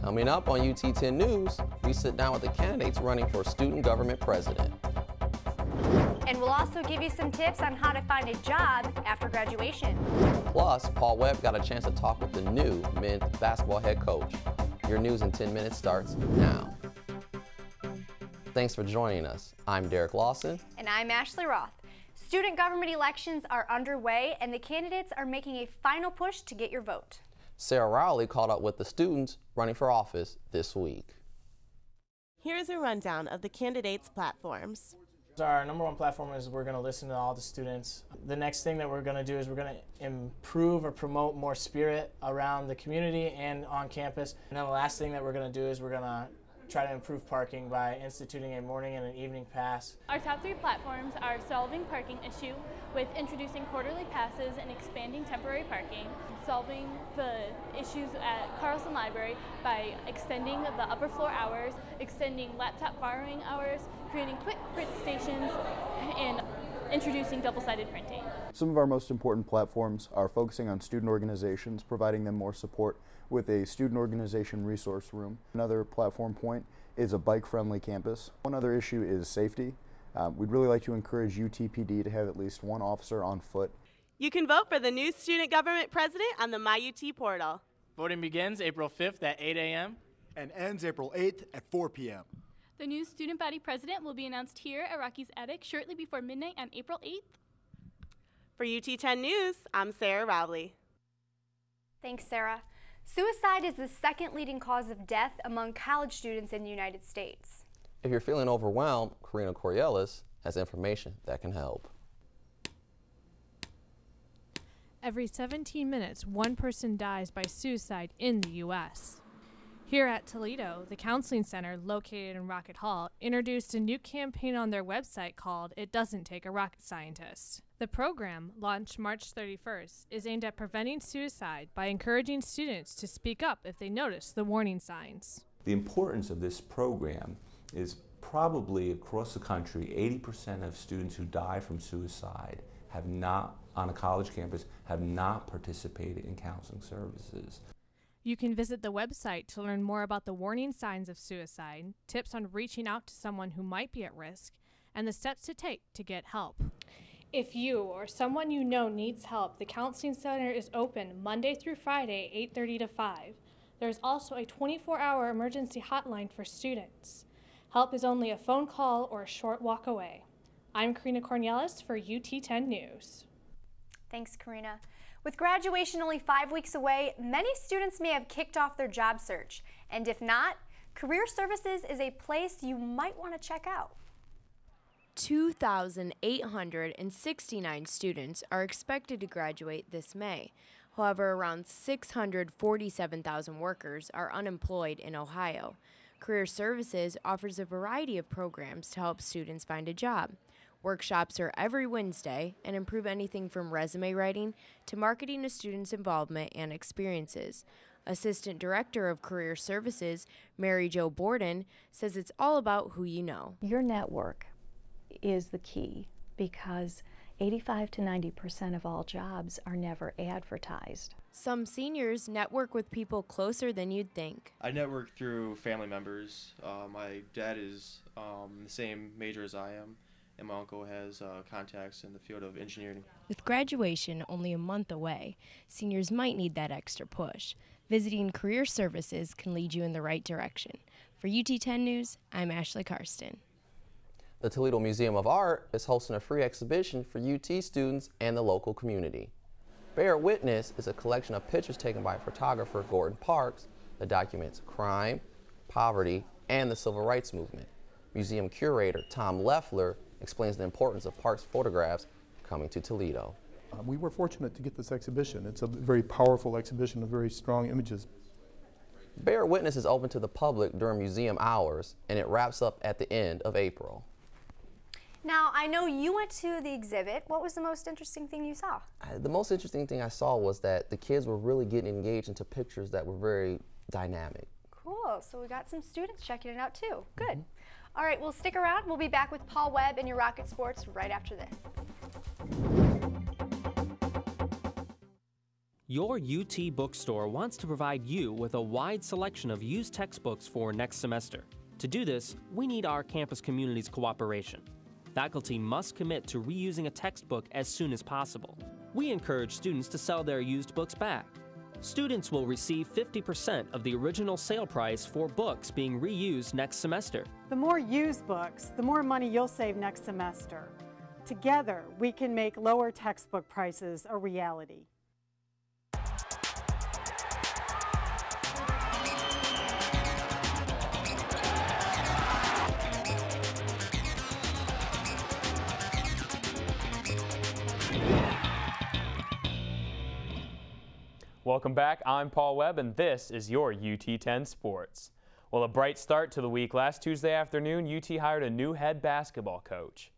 Coming up on UT 10 News, we sit down with the candidates running for student government president. And we'll also give you some tips on how to find a job after graduation. Plus, Paul Webb got a chance to talk with the new men's basketball head coach. Your news in 10 minutes starts now. Thanks for joining us. I'm Derek Lawson. And I'm Ashley Roth. Student government elections are underway, and the candidates are making a final push to get your vote. Sarah Rowley caught up with the students running for office this week. Here's a rundown of the candidates' platforms. Our number one platform is we're going to listen to all the students. The next thing that we're going to do is we're going to improve or promote more spirit around the community and on campus. And then the last thing that we're going to do is we're going to try to improve parking by instituting a morning and an evening pass. Our top three platforms are solving parking issue with introducing quarterly passes and expanding temporary parking, solving the issues at Karsten Library by extending the upper floor hours, extending laptop borrowing hours, creating quick print stations, and introducing double-sided printing. Some of our most important platforms are focusing on student organizations, providing them more support with a student organization resource room. Another platform point is a bike-friendly campus. One other issue is safety. We'd really like to encourage UTPD to have at least one officer on foot. You can vote for the new student government president on the MyUT portal. Voting begins April 5th at 8 a.m. and ends April 8th at 4 p.m. The new student body president will be announced here at Rocky's Attic shortly before midnight on April 8th. For UT 10 News, I'm Sarah Rowley. Thanks, Sarah. Suicide is the second leading cause of death among college students in the United States. If you're feeling overwhelmed, Karina Corielis has information that can help. Every 17 minutes, one person dies by suicide in the U.S. Here at Toledo, the counseling center located in Rocket Hall introduced a new campaign on their website called It Doesn't Take a Rocket Scientist. The program, launched March 31st, is aimed at preventing suicide by encouraging students to speak up if they notice the warning signs. The importance of this program is probably across the country, 80% of students who die from suicide have not, on a college campus, have not participated in counseling services. You can visit the website to learn more about the warning signs of suicide, tips on reaching out to someone who might be at risk, and the steps to take to get help. If you or someone you know needs help, the Counseling Center is open Monday through Friday, 8:30 to 5. There's also a 24-hour emergency hotline for students. Help is only a phone call or a short walk away. I'm Karina Cornielis for UT 10 News. Thanks, Karina. With graduation only 5 weeks away, many students may have kicked off their job search. And if not, Career Services is a place you might want to check out. 2,869 students are expected to graduate this May. However, around 647,000 workers are unemployed in Ohio. Career Services offers a variety of programs to help students find a job. Workshops are every Wednesday and improve anything from resume writing to marketing to students' involvement and experiences. Assistant Director of Career Services, Mary Jo Borden, says it's all about who you know. Your network is the key because 85 to 90% of all jobs are never advertised. Some seniors network with people closer than you'd think. I network through family members. My dad is the same major as I am, and my uncle has contacts in the field of engineering. With graduation only a month away, seniors might need that extra push. Visiting Career Services can lead you in the right direction. For UT 10 News, I'm Ashley Karsten. The Toledo Museum of Art is hosting a free exhibition for UT students and the local community. Bear Witness is a collection of pictures taken by photographer Gordon Parks that documents crime, poverty, and the civil rights movement. Museum curator Tom Leffler explains the importance of Parks' photographs coming to Toledo. We were fortunate to get this exhibition. It's a very powerful exhibition with very strong images. Bear Witness is open to the public during museum hours, and it wraps up at the end of April. Now, I know you went to the exhibit. What was the most interesting thing you saw? The most interesting thing I saw was that the kids were really getting engaged into pictures that were very dynamic. Cool. So we got some students checking it out too. Good. All right, well, stick around. We'll be back with Paul Webb and your Rocket Sports right after this. Your UT bookstore wants to provide you with a wide selection of used textbooks for next semester. To do this, we need our campus community's cooperation. Faculty must commit to reusing a textbook as soon as possible. We encourage students to sell their used books back. Students will receive 50% of the original sale price for books being reused next semester. The more used books, the more money you'll save next semester. Together, we can make lower textbook prices a reality. Welcome back, I'm Paul Webb, and this is your UT10 Sports. Well, a bright start to the week. Last Tuesday afternoon, UT hired a new head basketball coach.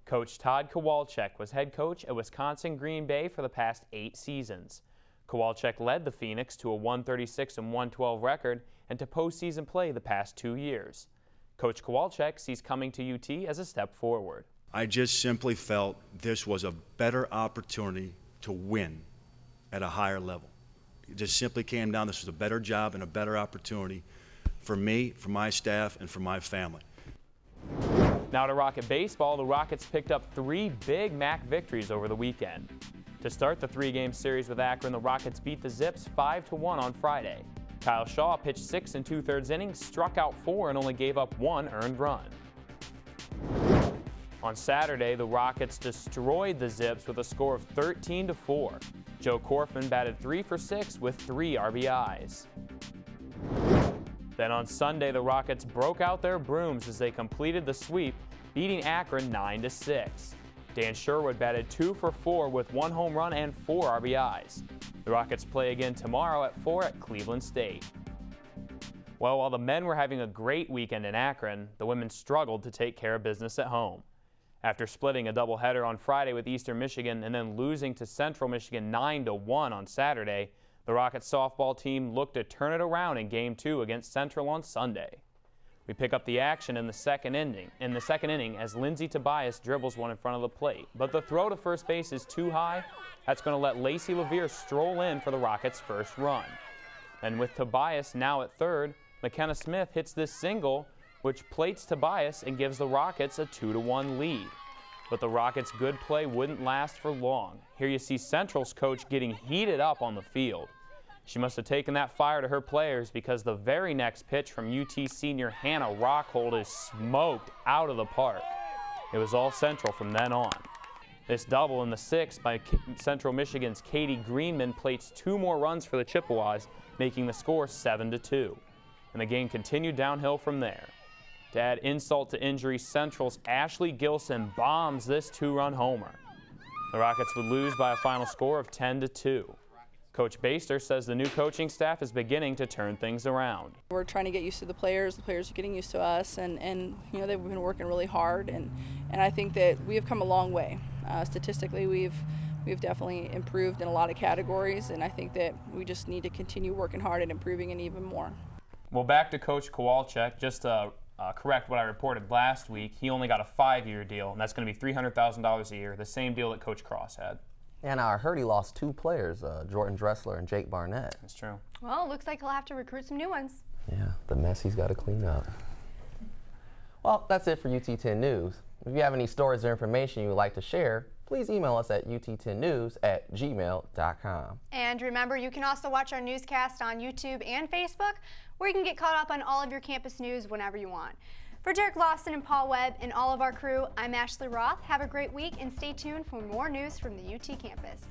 Coach Todd Kowalczyk was head coach at Wisconsin Green Bay for the past 8 seasons. Kowalczyk led the Phoenix to a 136-112 record and to postseason play the past 2 years. Coach Kowalczyk sees coming to UT as a step forward. I just simply felt this was a better opportunity to win at a higher level. It just simply came down, this was a better job and a better opportunity for me, for my staff, and for my family. Now to Rocket baseball, the Rockets picked up 3 big MAC victories over the weekend. To start the 3-game series with Akron, the Rockets beat the Zips 5-1 on Friday. Kyle Shaw pitched 6 2/3 innings, struck out 4, and only gave up 1 earned run. On Saturday, the Rockets destroyed the Zips with a score of 13-4. Joe Corfin batted 3 for 6 with 3 RBIs. Then on Sunday, the Rockets broke out their brooms as they completed the sweep, beating Akron 9-6. Dan Sherwood batted 2 for 4 with 1 home run and 4 RBIs. The Rockets play again tomorrow at 4 at Cleveland State. Well, while the men were having a great weekend in Akron, the women struggled to take care of business at home. After splitting a doubleheader on Friday with Eastern Michigan and then losing to Central Michigan 9-1 on Saturday, the Rockets softball team looked to turn it around in Game 2 against Central on Sunday. We pick up the action in the second inning as Lindsay Tobias dribbles one in front of the plate, but the throw to first base is too high. That's going to let Lacey Levere stroll in for the Rockets' first run. And with Tobias now at third, McKenna Smith hits this single, which plates Tobias and gives the Rockets a 2-1 lead. But the Rockets' good play wouldn't last for long. Here you see Central's coach getting heated up on the field. She must have taken that fire to her players because the very next pitch from UT senior Hannah Rockhold is smoked out of the park. It was all Central from then on. This double in the 6th by Central Michigan's Katie Greenman plates 2 more runs for the Chippewas, making the score 7-2. And the game continued downhill from there. To add insult to injury, Central's Ashley Gilson bombs this 2-run homer. The Rockets would lose by a final score of 10-2. Coach Baster says the new coaching staff is beginning to turn things around. We're trying to get used to the players are getting used to us, and you know, they've been working really hard, and I think that we have come a long way. Statistically, we've definitely improved in a lot of categories, and I think that we just need to continue working hard and improving it even more. Well, back to Coach Kowalczyk, just to correct what I reported last week, he only got a 5-year deal, and that's going to be $300,000 a year, the same deal that Coach Cross had. And I heard he lost 2 players, Jordan Dressler and Jake Barnett. That's true. Well, it looks like he'll have to recruit some new ones. Yeah, the mess he's got to clean up. Well, that's it for UT10 News. If you have any stories or information you would like to share, please email us at ut10news@gmail.com. And remember, you can also watch our newscast on YouTube and Facebook, where you can get caught up on all of your campus news whenever you want. For Derek Lawson and Paul Webb and all of our crew, I'm Ashley Roth. Have a great week and stay tuned for more news from the UT campus.